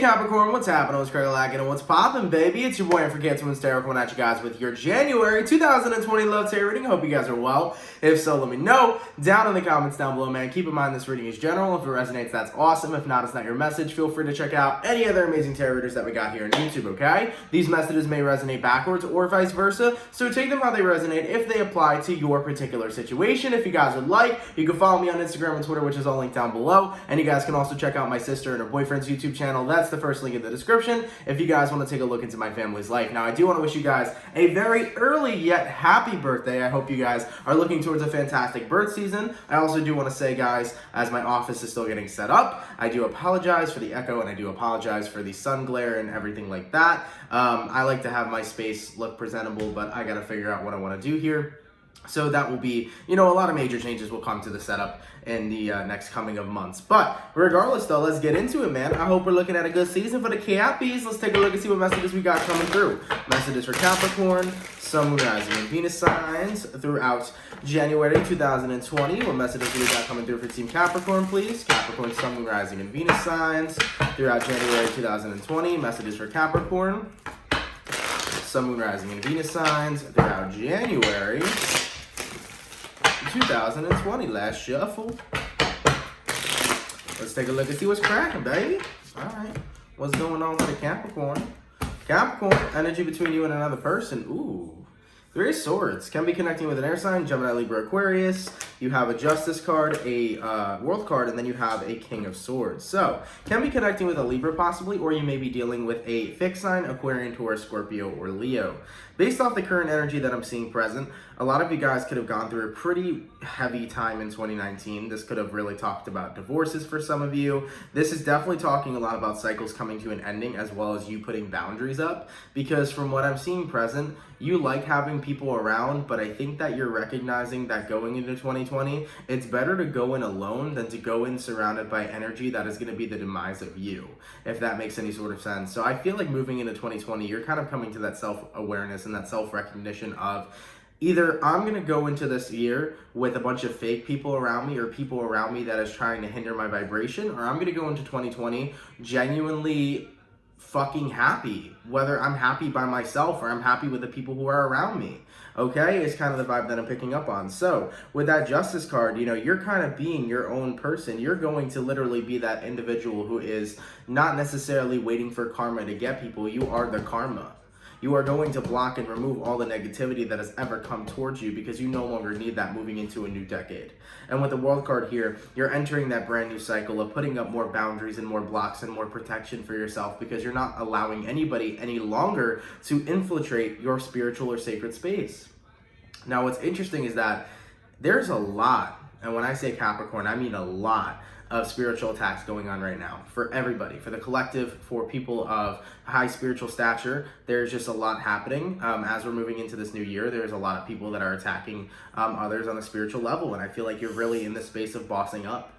Capricorn, what's happening? What's cracking and what's poppin', baby? It's your boy and for CancerMoonsTarot coming at you guys with your January 2020 love tarot reading. Hope you guys are well. If so, let me know down in the comments down below, man. Keep in mind this reading is general. If it resonates, that's awesome. If not, it's not your message. Feel free to check out any other amazing tarot readers that we got here on YouTube, okay? These messages may resonate backwards or vice versa, so take them how they resonate if they apply to your particular situation. If you guys would like, you can follow me on Instagram and Twitter, which is all linked down below. And you guys can also check out my sister and her boyfriend's YouTube channel. That's the first link in the description if you guys want to take a look into my family's life. Now, I do want to wish you guys a very early yet happy birthday. I hope you guys are looking towards a fantastic birth season. I also do want to say, guys, as my office is still getting set up, I do apologize for the echo and I do apologize for the sun glare and everything like that. I like to have my space look presentable, but I got to figure out what I want to do here. So that will be, a lot of major changes will come to the setup in the next coming of months. But regardless, though, let's get into it, man. I hope we're looking at a good season for the Cappies. Let's take a look and see what messages we got coming through. Messages for Capricorn, Sun, Moon, Rising, and Venus signs throughout January 2020. What messages do we got coming through for Team Capricorn, please? Capricorn, Sun, Moon, Rising, and Venus signs throughout January 2020. Messages for Capricorn, Sun, Moon, Rising, and Venus signs throughout January 2020. Last shuffle. Let's take a look and see what's cracking, baby. All right. What's going on with the Capricorn? Capricorn, energy between you and another person. Ooh. Three of Swords. Can be connecting with an air sign, Gemini, Libra, Aquarius. You have a Justice card, a World card, and then you have a King of Swords. So, can be connecting with a Libra possibly, or you may be dealing with a fixed sign, Aquarian, Taurus, Scorpio, or Leo. Based off the current energy that I'm seeing present, a lot of you guys could have gone through a pretty heavy time in 2019. This could have really talked about divorces for some of you. This is definitely talking a lot about cycles coming to an ending, as well as you putting boundaries up. Because from what I'm seeing present, you like having people around, but I think that you're recognizing that going into 2020, it's better to go in alone than to go in surrounded by energy that is going to be the demise of you, if that makes any sort of sense. So I feel like moving into 2020, you're kind of coming to that self-awareness and that self-recognition of either I'm going to go into this year with a bunch of fake people around me or people around me that is trying to hinder my vibration, or I'm going to go into 2020 genuinely fucking happy, whether I'm happy by myself or I'm happy with the people who are around me. Okay, it's kind of the vibe that I'm picking up on. So with that Justice card, you're kind of being your own person. You're going to literally be that individual who is not necessarily waiting for karma to get people. You are the karma. You are going to block and remove all the negativity that has ever come towards you because you no longer need that moving into a new decade. And with the World card here, you're entering that brand new cycle of putting up more boundaries and more blocks and more protection for yourself because you're not allowing anybody any longer to infiltrate your spiritual or sacred space. Now, what's interesting is that there's a lot, and when I say Capricorn, I mean a lot of spiritual attacks going on right now for everybody, for the collective, for people of high spiritual stature. There's just a lot happening as we're moving into this new year. There's a lot of people that are attacking others on a spiritual level, and I feel like you're really in the space of bossing up.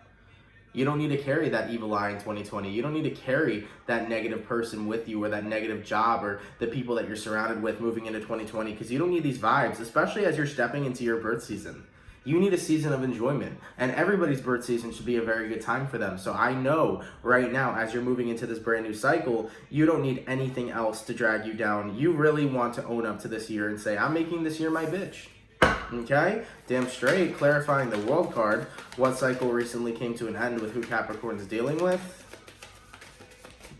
You don't need to carry that evil eye in 2020. You don't need to carry that negative person with you or that negative job or the people that you're surrounded with moving into 2020 because you don't need these vibes, especially as you're stepping into your birth season. You need a season of enjoyment, and everybody's birth season should be a very good time for them. So I know right now, as you're moving into this brand new cycle, you don't need anything else to drag you down. You really want to own up to this year and say, I'm making this year my bitch. Okay? Damn straight. Clarifying the World card. What cycle recently came to an end with who Capricorn is dealing with?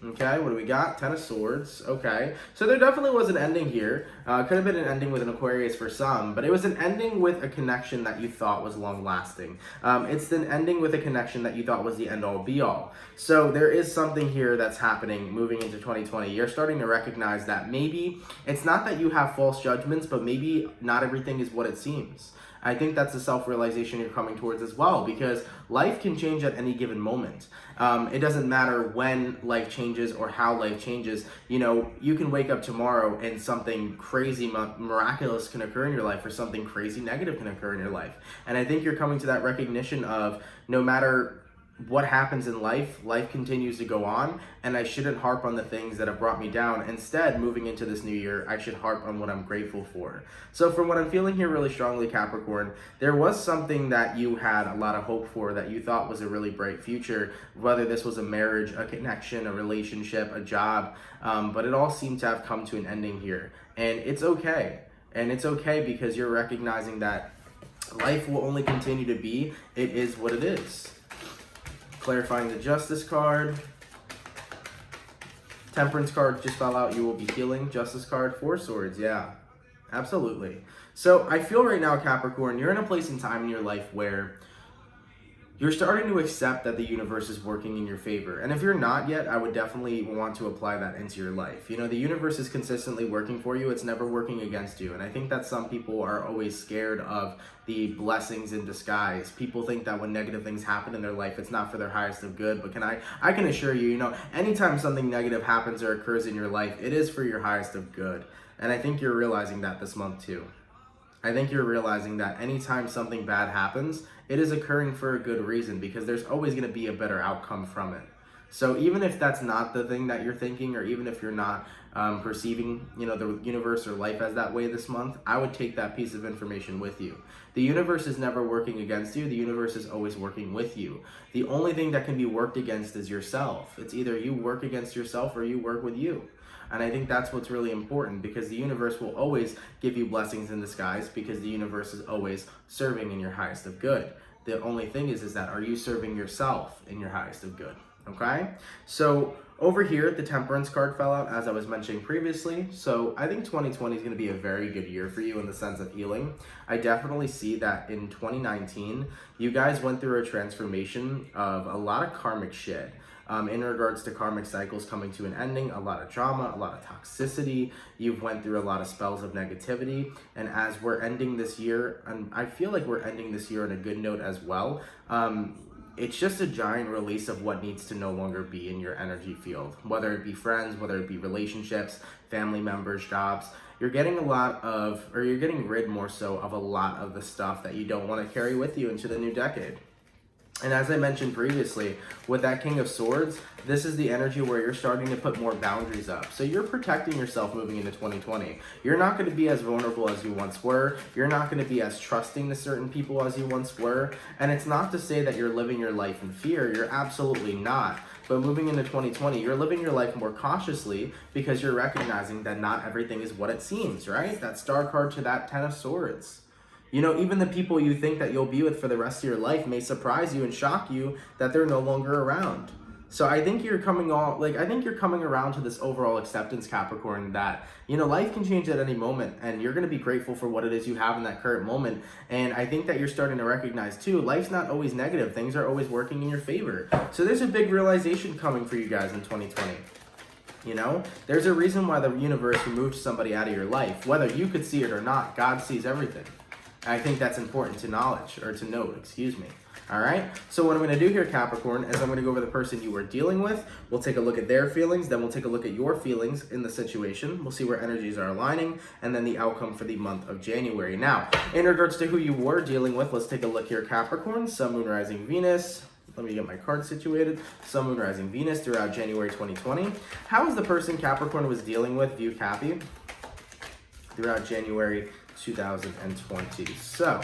Okay, what do we got? Ten of Swords. Okay, so there definitely was an ending here. Could have been an ending with an Aquarius for some, but it was an ending with a connection that you thought was long-lasting. It's an ending with a connection that you thought was the end-all, be-all. So there is something here that's happening moving into 2020. You're starting to recognize that maybe it's not that you have false judgments, but maybe not everything is what it seems. I think that's the self-realization you're coming towards as well, because life can change at any given moment. It doesn't matter when life changes or how life changes. You can wake up tomorrow and something crazy, miraculous can occur in your life, or something crazy negative can occur in your life. And I think you're coming to that recognition of no matter what happens in life, life continues to go on, and I shouldn't harp on the things that have brought me down. Instead, moving into this new year, I should harp on what I'm grateful for. So from what I'm feeling here really strongly, Capricorn, there was something that you had a lot of hope for, that you thought was a really bright future, whether this was a marriage, a connection, a relationship, a job, but it all seemed to have come to an ending here. And it's okay. And it's okay because you're recognizing that life will only continue to be, it is what it is. Clarifying the Justice card. Temperance card just fell out. You will be healing. Justice card. 4 swords. Yeah, absolutely. So I feel right now, Capricorn, you're in a place in time in your life where you're starting to accept that the universe is working in your favor. And if you're not yet, I would definitely want to apply that into your life. You know, the universe is consistently working for you. It's never working against you. And I think that some people are always scared of the blessings in disguise. People think that when negative things happen in their life, it's not for their highest of good. But I can assure you, you know, anytime something negative happens or occurs in your life, it is for your highest of good. And I think you're realizing that this month too. I think you're realizing that anytime something bad happens, it is occurring for a good reason, because there's always going to be a better outcome from it. So even if that's not the thing that you're thinking, or even if you're not perceiving, you know, the universe or life as that way this month, I would take that piece of information with you. The universe is never working against you. The universe is always working with you. The only thing that can be worked against is yourself. It's either you work against yourself or you work with you. And I think that's what's really important, because the universe will always give you blessings in disguise, because the universe is always serving in your highest of good. The only thing is that are you serving yourself in your highest of good? Okay? So over here, the Temperance card fell out, as I was mentioning previously. So I think 2020 is going to be a very good year for you in the sense of healing. I definitely see that in 2019, you guys went through a transformation of a lot of karmic shit. In regards to karmic cycles coming to an ending, a lot of drama, a lot of toxicity. You've went through a lot of spells of negativity. And as we're ending this year, and I feel like we're ending this year on a good note as well, it's just a giant release of what needs to no longer be in your energy field. Whether it be friends, whether it be relationships, family members, jobs. You're getting you're getting rid more so of a lot of the stuff that you don't want to carry with you into the new decade. And as I mentioned previously, with that King of Swords, this is the energy where you're starting to put more boundaries up. So you're protecting yourself moving into 2020. You're not going to be as vulnerable as you once were. You're not going to be as trusting to certain people as you once were. And it's not to say that you're living your life in fear. You're absolutely not. But moving into 2020, you're living your life more cautiously, because you're recognizing that not everything is what it seems, right? That Star card to that 10 of Swords. You know, even the people you think that you'll be with for the rest of your life may surprise you and shock you that they're no longer around. So I think you're coming around to this overall acceptance, Capricorn, that, you know, life can change at any moment, and you're going to be grateful for what it is you have in that current moment. And I think that you're starting to recognize too, life's not always negative. Things are always working in your favor. So there's a big realization coming for you guys in 2020. You know, there's a reason why the universe removed somebody out of your life. Whether you could see it or not, God sees everything. I think that's important to note, excuse me. All right, so what I'm going to do here, Capricorn, is I'm going to go over the person you were dealing with. We'll take a look at their feelings, then we'll take a look at your feelings in the situation. We'll see where energies are aligning, and then the outcome for the month of January. Now, in regards to who you were dealing with, let's take a look here, Capricorn. Sun, Moon, Rising, Venus. Let me get my card situated. Sun, Moon, Rising, Venus throughout January 2020. How is the person Capricorn was dealing with, view Cappy, throughout January 2020. So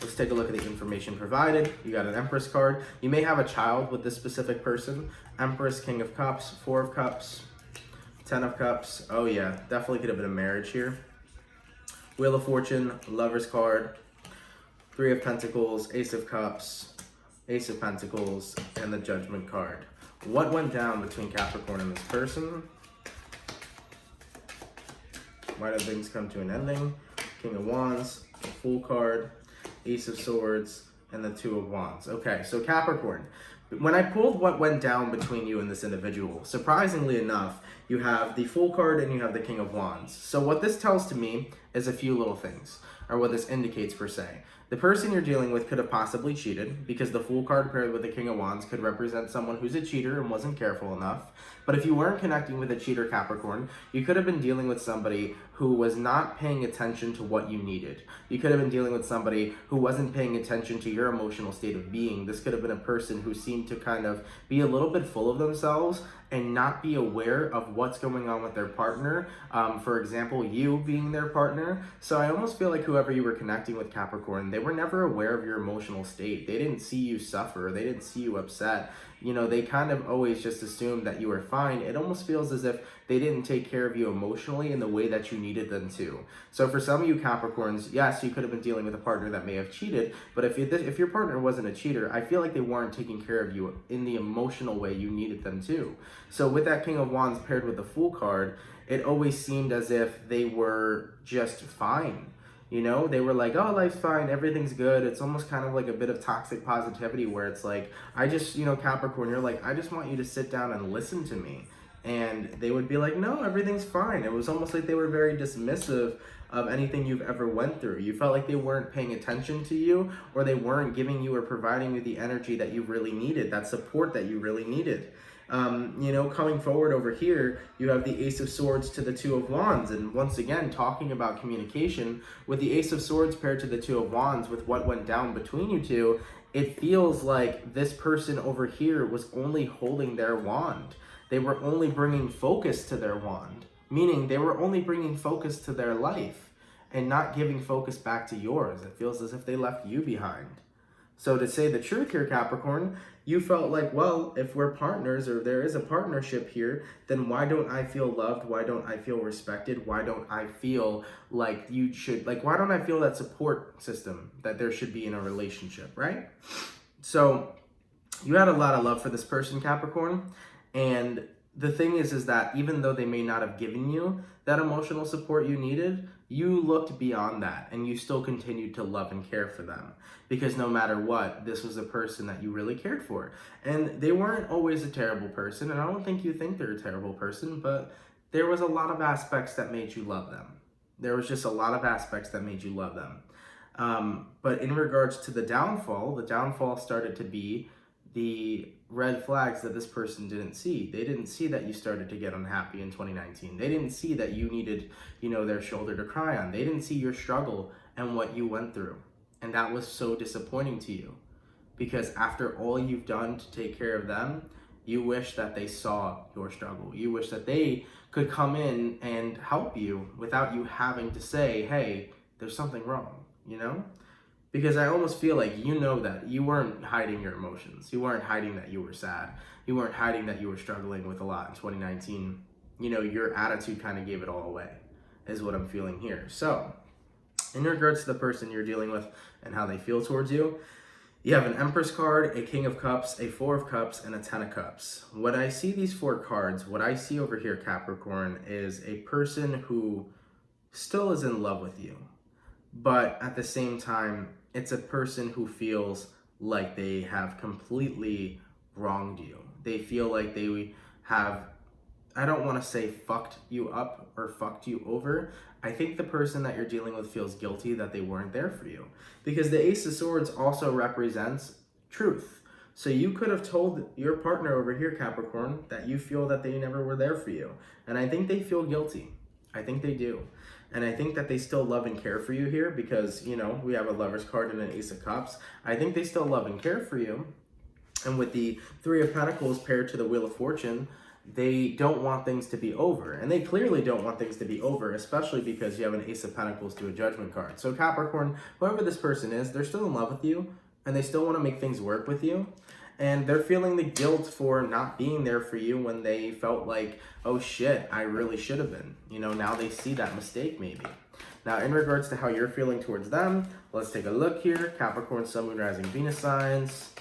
let's take a look at the information provided. You got an Empress card. You may have a child with this specific person. Empress, King of Cups, 4 of Cups, 10 of Cups. Oh yeah, definitely could have been a marriage here. Wheel of Fortune, Lover's card, 3 of Pentacles, Ace of Cups, Ace of Pentacles, and the Judgment card. What went down between Capricorn and this person? Why did things come to an ending? King of Wands, Fool card, Ace of Swords, and the 2 of Wands. Okay, so Capricorn, when I pulled what went down between you and this individual, surprisingly enough, you have the Fool card and you have the King of Wands. So what this tells to me is a few little things, or what this indicates per se. The person you're dealing with could have possibly cheated, because the Fool card paired with the King of Wands could represent someone who's a cheater and wasn't careful enough. But if you weren't connecting with a cheater, Capricorn, you could have been dealing with somebody who was not paying attention to what you needed. You could have been dealing with somebody who wasn't paying attention to your emotional state of being. This could have been a person who seemed to kind of be a little bit full of themselves and not be aware of what's going on with their partner. For example, you being their partner. So I almost feel like whoever you were connecting with, Capricorn, they were never aware of your emotional state. They didn't see you suffer. They didn't see you upset. You know, they kind of always just assumed that you were fine. It almost feels as if they didn't take care of you emotionally in the way that you needed them to. So for some of you Capricorns, yes, you could have been dealing with a partner that may have cheated, but if your partner wasn't a cheater, I feel like they weren't taking care of you in the emotional way you needed them to. So with that King of Wands paired with the Fool card, it always seemed as if they were just fine. You know, they were like, oh, life's fine, everything's good. It's almost kind of like a bit of toxic positivity where it's like, I just, you know, Capricorn, you're like, I just want you to sit down and listen to me. And they would be like, no, everything's fine. It was almost like they were very dismissive of anything you've ever went through. You felt like they weren't paying attention to you, or they weren't giving you or providing you the energy that you really needed, that support that you really needed. You know, coming forward over here, you have the Ace of Swords to the Two of Wands. And once again, talking about communication, with the Ace of Swords paired to the Two of Wands, with what went down between you two, it feels like this person over here was only holding their wand. They were only bringing focus to their wand, meaning they were only bringing focus to their life and not giving focus back to yours. It feels as if they left you behind. So to say the truth here, Capricorn, you felt like, well, if we're partners or there is a partnership here, then why don't I feel loved? Why don't I feel respected? Why don't I feel like you should, like, why don't I feel that support system that there should be in a relationship, right? So you had a lot of love for this person, Capricorn. And the thing is that even though they may not have given you that emotional support you needed, you looked beyond that and you still continued to love and care for them. Because no matter what, this was a person that you really cared for. And they weren't always a terrible person, and I don't think you think they're a terrible person, but there was a lot of aspects that made you love them. There was just a lot of aspects that made you love them. But in regards to the downfall started to be the red flags that this person didn't see. They didn't see that you started to get unhappy in 2019. They didn't see that you needed, you know, their shoulder to cry on. They didn't see your struggle and what you went through. And that was so disappointing to you, because after all you've done to take care of them, you wish that they saw your struggle. You wish that they could come in and help you without you having to say, hey, there's something wrong, you know? Because I almost feel like you know that you weren't hiding your emotions. You weren't hiding that you were sad. You weren't hiding that you were struggling with a lot in 2019. You know, your attitude kind of gave it all away, is what I'm feeling here. So, in regards to the person you're dealing with and how they feel towards you, you have an Empress card, a King of Cups, a Four of Cups, and a Ten of Cups. When I see these four cards, what I see over here, Capricorn, is a person who still is in love with you. But at the same time, it's a person who feels like they have completely wronged you. They feel like they have, I don't want to say fucked you up or fucked you over. I think the person that you're dealing with feels guilty that they weren't there for you. Because the Ace of Swords also represents truth. So you could have told your partner over here, Capricorn, that you feel that they never were there for you. And I think they feel guilty. I think they do. And I think that they still love and care for you here because, you know, we have a Lover's card and an Ace of Cups. I think they still love and care for you. And with the Three of Pentacles paired to the Wheel of Fortune, they don't want things to be over. And they clearly don't want things to be over, especially because you have an Ace of Pentacles to a Judgment card. So Capricorn, whoever this person is, they're still in love with you and they still want to make things work with you. And they're feeling the guilt for not being there for you when they felt like, oh shit, I really should have been. You know, now they see that mistake maybe. Now, in regards to how you're feeling towards them, let's take a look here. Capricorn, Sun, Moon, Rising, Venus signs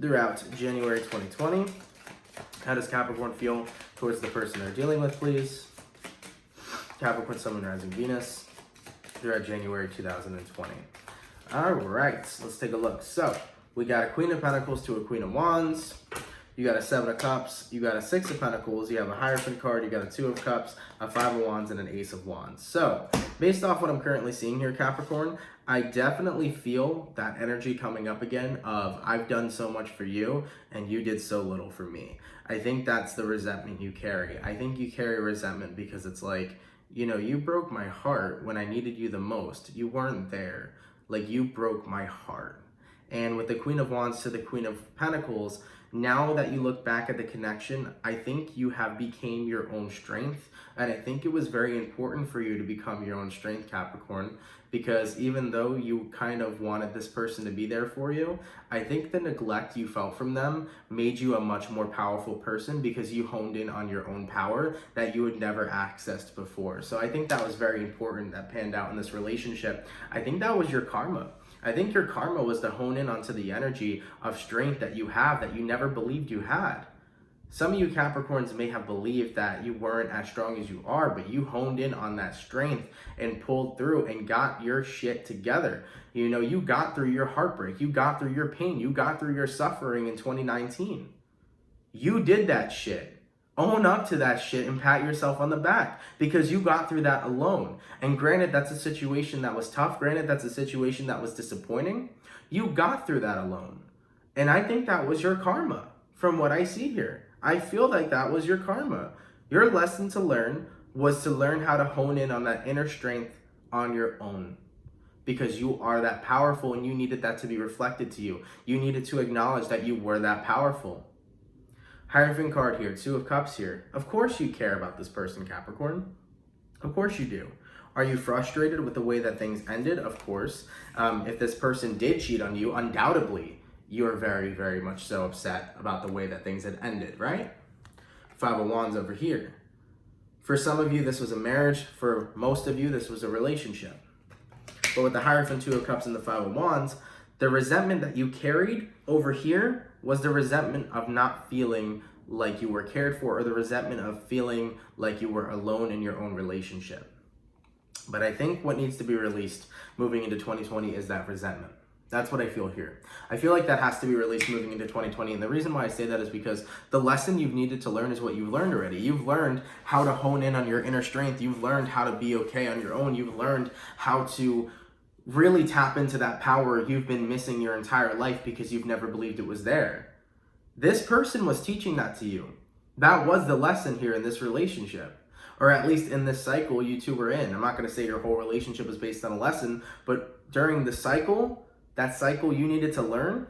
throughout January 2020. How does Capricorn feel towards the person they're dealing with, please? Capricorn, Sun, Moon, Rising, Venus throughout January 2020. All right, let's take a look. So, we got a Queen of Pentacles to a Queen of Wands. You got a Seven of Cups. You got a Six of Pentacles. You have a Hierophant card. You got a Two of Cups, a Five of Wands, and an Ace of Wands. So, based off what I'm currently seeing here, Capricorn, I definitely feel that energy coming up again of I've done so much for you and you did so little for me. I think that's the resentment you carry. I think you carry resentment because it's like, You know, you broke my heart when I needed you the most. You weren't there. Like, you broke my heart. And with the Queen of Wands to the Queen of Pentacles, now that you look back at the connection, I think you have became your own strength. And I think it was very important for you to become your own strength, Capricorn, because even though you kind of wanted this person to be there for you, I think the neglect you felt from them made you a much more powerful person because you honed in on your own power that you had never accessed before. So I think that was very important that panned out in this relationship. I think that was your karma. I think your karma was to hone in onto the energy of strength that you have that you never believed you had. Some of you Capricorns may have believed that you weren't as strong as you are, but you honed in on that strength and pulled through and got your shit together. You know, you got through your heartbreak, you got through your pain, you got through your suffering in 2019. You did that shit. Own up to that shit and pat yourself on the back because you got through that alone. And granted, that's a situation that was tough. Granted, that's a situation that was disappointing. You got through that alone. And I think that was your karma from what I see here. I feel like that was your karma. Your lesson to learn was to learn how to hone in on that inner strength on your own. Because you are that powerful and you needed that to be reflected to you. You needed to acknowledge that you were that powerful. Hierophant card here, Two of Cups here. Of course you care about this person, Capricorn. Of course you do. Are you frustrated with the way that things ended? Of course. If this person did cheat on you, undoubtedly, you're very, very much so upset about the way that things had ended, right? Five of Wands over here. For some of you, this was a marriage. For most of you, this was a relationship. But with the Hierophant, Two of Cups, and the Five of Wands, the resentment that you carried over here was the resentment of not feeling like you were cared for or the resentment of feeling like you were alone in your own relationship. But I think what needs to be released moving into 2020 is that resentment. That's what I feel here. I feel like that has to be released moving into 2020. And the reason why I say that is because the lesson you've needed to learn is what you've learned already. You've learned how to hone in on your inner strength. You've learned how to be okay on your own. You've learned how to really tap into that power you've been missing your entire life because you've never believed it was there. This person was teaching that to you. That was the lesson here in this relationship. Or at least in this cycle you two were in. I'm not going to say your whole relationship was based on a lesson, but during the cycle, that cycle you needed to learn,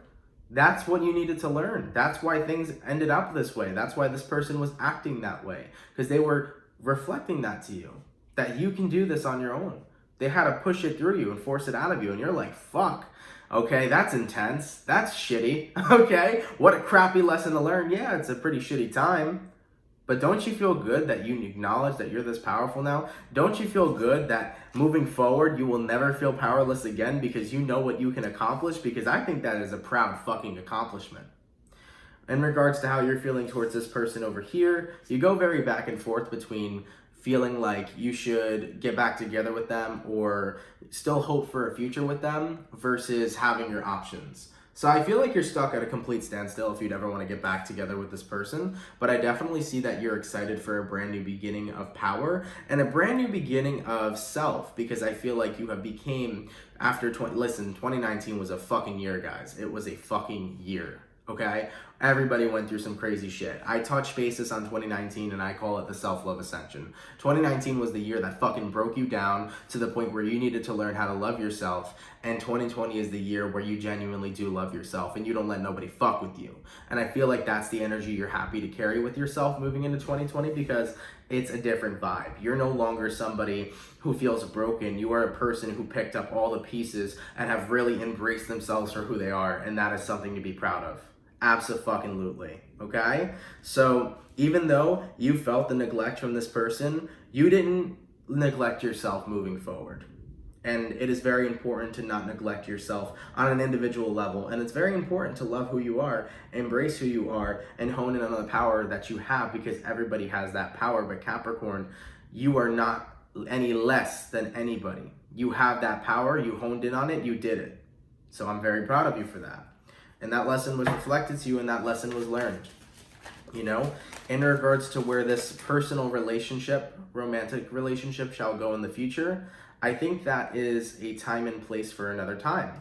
that's what you needed to learn. That's why things ended up this way. That's why this person was acting that way. Because they were reflecting that to you. That you can do this on your own. They had to push it through you and force it out of you. And you're like, fuck. Okay, that's intense. That's shitty. Okay, what a crappy lesson to learn. Yeah, it's a pretty shitty time. But don't you feel good that you acknowledge that you're this powerful now? Don't you feel good that moving forward, you will never feel powerless again because you know what you can accomplish? Because I think that is a proud fucking accomplishment. In regards to how you're feeling towards this person over here, you go very back and forth between feeling like you should get back together with them or still hope for a future with them versus having your options. So I feel like you're stuck at a complete standstill if you'd ever want to get back together with this person. But I definitely see that you're excited for a brand new beginning of power and a brand new beginning of self, because I feel like you have became, after 2019 was a fucking year, guys. It was a fucking year. Okay? Everybody went through some crazy shit. I touch basis on 2019 and I call it the self-love ascension. 2019 was the year that fucking broke you down to the point where you needed to learn how to love yourself. And 2020 is the year where you genuinely do love yourself and you don't let nobody fuck with you. And I feel like that's the energy you're happy to carry with yourself moving into 2020 because it's a different vibe. You're no longer somebody who feels broken. You are a person who picked up all the pieces and have really embraced themselves for who they are. And that is something to be proud of. Abso-fucking-lutely, okay? So even though you felt the neglect from this person, you didn't neglect yourself moving forward. And it is very important to not neglect yourself on an individual level. And it's very important to love who you are, embrace who you are, and hone in on the power that you have because everybody has that power. But Capricorn, you are not any less than anybody. You have that power, you honed in on it, you did it. So I'm very proud of you for that. And that lesson was reflected to you and that lesson was learned. You know, in regards to where this personal relationship, romantic relationship shall go in the future, I think that is a time and place for another time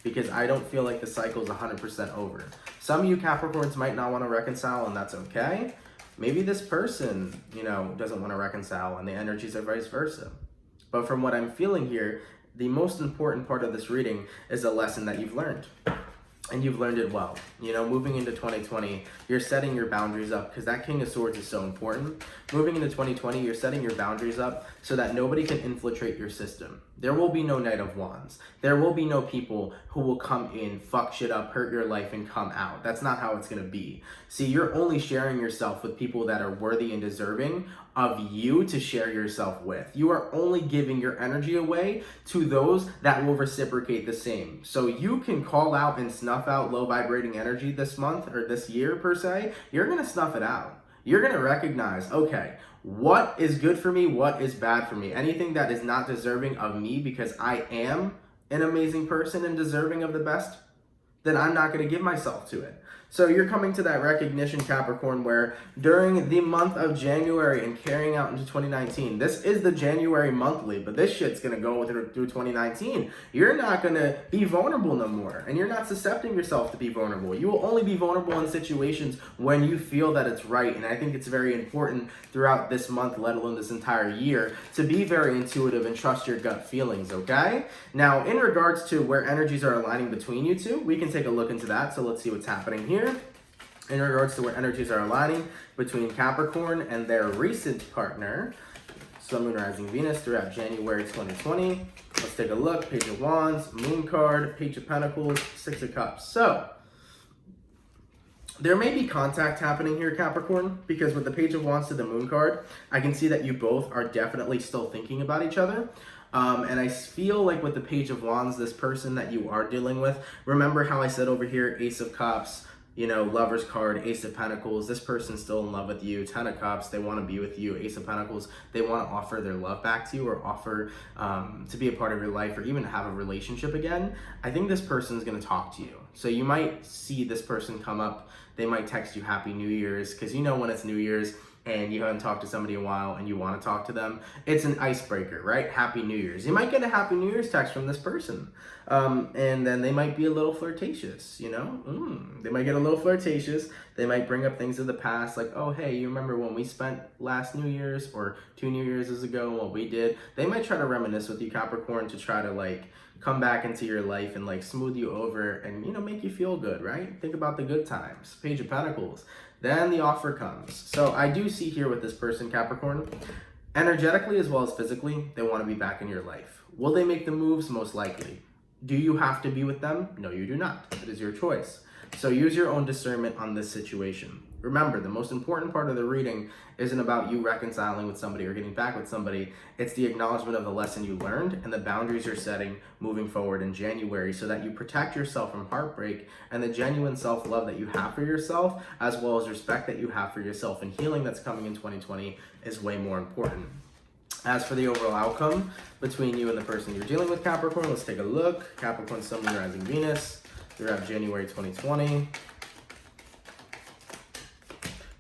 because I don't feel like the cycle is 100% over. Some of you Capricorns might not want to reconcile and that's okay. Maybe this person, you know, doesn't want to reconcile and the energies are vice versa. But from what I'm feeling here, the most important part of this reading is a lesson that you've learned. And you've learned it well. You know, moving into 2020, you're setting your boundaries up because that King of Swords is so important. Moving into 2020, you're setting your boundaries up so that nobody can infiltrate your system. There will be no Knight of Wands. There will be no people who will come in, fuck shit up, hurt your life, and come out. That's not how it's going to be. See, you're only sharing yourself with people that are worthy and deserving of you to share yourself with. You are only giving your energy away to those that will reciprocate the same. So you can call out and snuff out low vibrating energy this month or this year per se. You're going to snuff it out. You're going to recognize, okay, what is good for me? What is bad for me? Anything that is not deserving of me because I am an amazing person and deserving of the best, then I'm not going to give myself to it. So you're coming to that recognition, Capricorn, where during the month of January and carrying out into 2019, this is the January monthly, but this shit's going to go through 2019. You're not going to be vulnerable no more, and you're not suscepting yourself to be vulnerable. You will only be vulnerable in situations when you feel that it's right, and I think it's very important throughout this month, let alone this entire year, to be very intuitive and trust your gut feelings, okay? Now, in regards to where energies are aligning between you two, we can take a look into that, so let's see what's happening here. In regards to where energies are aligning between Capricorn and their recent partner, Sun, Moon, Rising, Venus throughout January 2020. Let's take a look. Page of Wands, Moon card, Page of Pentacles, Six of Cups. So, there may be contact happening here, Capricorn, because with the Page of Wands to the Moon card, I can see that you both are definitely still thinking about each other. And I feel like with the Page of Wands, this person that you are dealing with, remember how I said over here, Ace of Cups, you know, Lover's card, Ace of Pentacles, this person's still in love with you. Ten of Cups, they want to be with you. Ace of Pentacles, they want to offer their love back to you or offer to be a part of your life or even have a relationship again. I think this person's going to talk to you. So you might see this person come up. They might text you Happy New Year's because you know when it's New Year's and you haven't talked to somebody in a while and you want to talk to them, it's an icebreaker, right? Happy New Year's. You might get a Happy New Year's text from this person. And then they might be a little flirtatious, you know? They might get a little flirtatious. They might bring up things of the past like, oh, hey, you remember when we spent last New Year's or 2 New Year's ago and what we did? They might try to reminisce with you, Capricorn, to try to like come back into your life and like smooth you over and, you know, make you feel good, right? Think about the good times. Page of Pentacles. Then the offer comes. So I do see here with this person, Capricorn, energetically as well as physically, they want to be back in your life. Will they make the moves? Most likely. Do you have to be with them? No, you do not. It is your choice. So use your own discernment on this situation. Remember, the most important part of the reading isn't about you reconciling with somebody or getting back with somebody. It's the acknowledgement of the lesson you learned and the boundaries you're setting moving forward in January so that you protect yourself from heartbreak and the genuine self-love that you have for yourself, as well as respect that you have for yourself, and healing that's coming in 2020 is way more important. As for the overall outcome between you and the person you're dealing with, Capricorn, let's take a look. Capricorn, Sun, Moon, Rising, Venus throughout January 2020.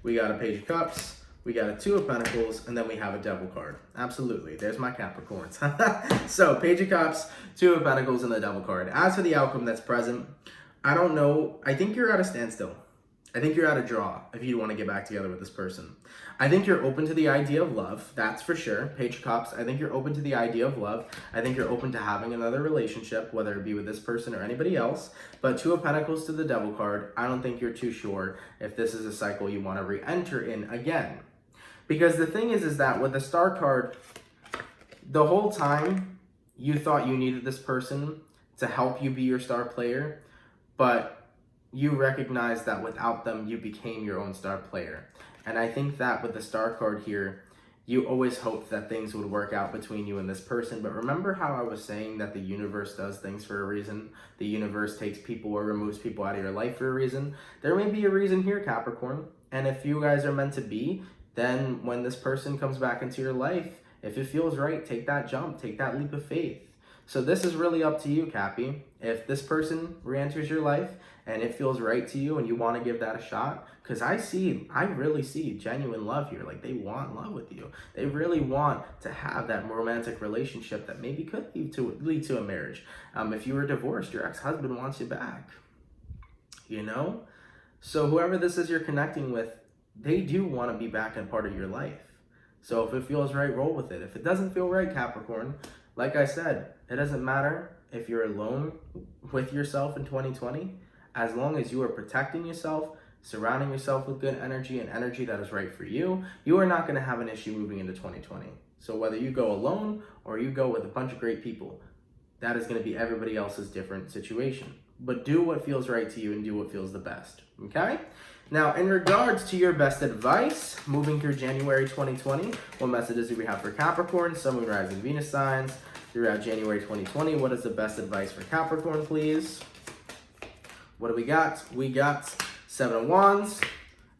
We got a Page of Cups, we got a Two of Pentacles, and then we have a Devil card. Absolutely, there's my Capricorns. So, Page of Cups, Two of Pentacles, and the Devil card. As for the outcome that's present, I don't know. I think you're at a standstill. I think you're at a draw if you want to get back together with this person. I think you're open to the idea of love, that's for sure. Page of Cups, I think you're open to the idea of love. I think you're open to having another relationship, whether it be with this person or anybody else. But Two of Pentacles to the Devil card, I don't think you're too sure if this is a cycle you want to re-enter in again. Because the thing is that with the Star card, the whole time you thought you needed this person to help you be your star player, but you recognize that without them, you became your own star player. And I think that with the Star card here, you always hoped that things would work out between you and this person. But remember how I was saying that the universe does things for a reason? The universe takes people or removes people out of your life for a reason. There may be a reason here, Capricorn. And if you guys are meant to be, then when this person comes back into your life, if it feels right, take that jump, take that leap of faith. So this is really up to you, Cappy. If this person re-enters your life and it feels right to you and you want to give that a shot, because I really see genuine love here. Like, they want love with you. They really want to have that romantic relationship that maybe could lead to a marriage. If you were divorced, your ex-husband wants you back, you know? So whoever this is you're connecting with, they do want to be back and part of your life. So if it feels right, roll with it. If it doesn't feel right, Capricorn, like I said, it doesn't matter if you're alone with yourself in 2020, as long as you are protecting yourself, surrounding yourself with good energy and energy that is right for you, you are not going to have an issue moving into 2020. So whether you go alone or you go with a bunch of great people, that is going to be everybody else's different situation. But do what feels right to you and do what feels the best, okay? Now, in regards to your best advice, moving through January 2020, what messages do we have for Capricorn, Sun, Moon, Rising, Venus signs throughout January 2020? What is the best advice for Capricorn, please? What do we got? We got 7 of Wands,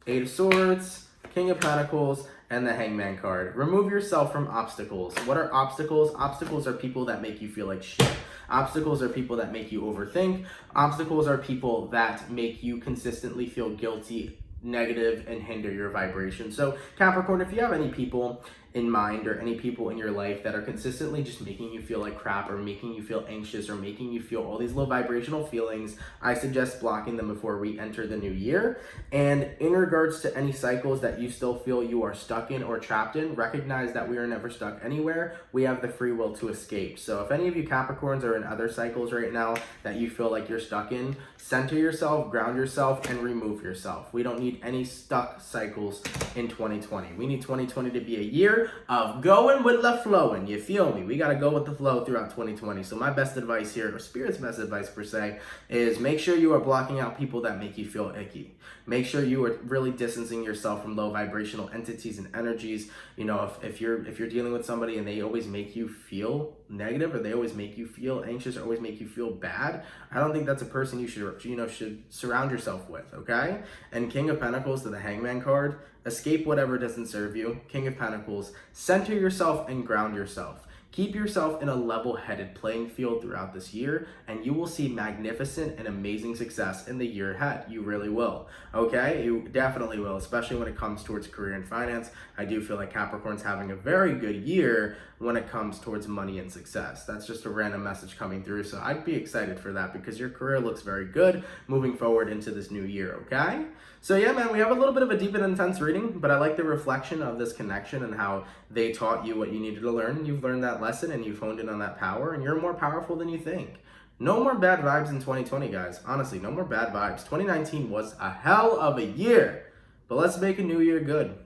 8 of Swords, King of Pentacles, and the Hangman card. Remove yourself from obstacles. What are obstacles? Obstacles are people that make you feel like shit. Obstacles are people that make you overthink. Obstacles are people that make you consistently feel guilty, negative, and hinder your vibration. So Capricorn, if you have any people in mind or any people in your life that are consistently just making you feel like crap or making you feel anxious or making you feel all these low vibrational feelings, I suggest blocking them before we enter the new year. And in regards to any cycles that you still feel you are stuck in or trapped in, recognize that we are never stuck anywhere. We have the free will to escape. So if any of you Capricorns are in other cycles right now that you feel like you're stuck in, center yourself, ground yourself, and remove yourself. We don't need any stuck cycles in 2020. We need 2020 to be a year of going with the flowing. You feel me? We got to go with the flow throughout 2020. So my best advice here, or Spirit's best advice per se, is make sure you are blocking out people that make you feel icky. Make sure you are really distancing yourself from low vibrational entities and energies. You know, if you're dealing with somebody and they always make you feel negative, or they always make you feel anxious, or always make you feel bad, I don't think that's a person you should surround yourself with, okay? And King of Pentacles to the Hangman card, escape whatever doesn't serve you. King of Pentacles, center yourself and ground yourself. Keep yourself in a level-headed playing field throughout this year, and you will see magnificent and amazing success in the year ahead. You really will, okay? You definitely will, especially when it comes towards career and finance. I do feel like Capricorn's having a very good year when it comes towards money and success. That's just a random message coming through, so I'd be excited for that because your career looks very good moving forward into this new year, okay? So yeah, man, we have a little bit of a deep and intense reading, but I like the reflection of this connection and how they taught you what you needed to learn. You've learned that lesson and you've honed in on that power, and you're more powerful than you think. No more bad vibes in 2020, guys. Honestly, no more bad vibes. 2019 was a hell of a year, but let's make a new year good.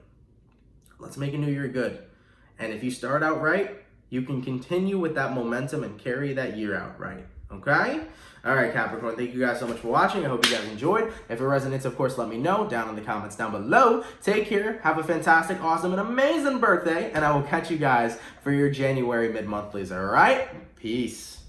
Let's make a new year good. And if you start out right, you can continue with that momentum and carry that year out right, okay? All right, Capricorn, thank you guys so much for watching. I hope you guys enjoyed. If it resonates, of course, let me know down in the comments down below. Take care. Have a fantastic, awesome, and amazing birthday, and I will catch you guys for your January mid-monthlies, all right? Peace.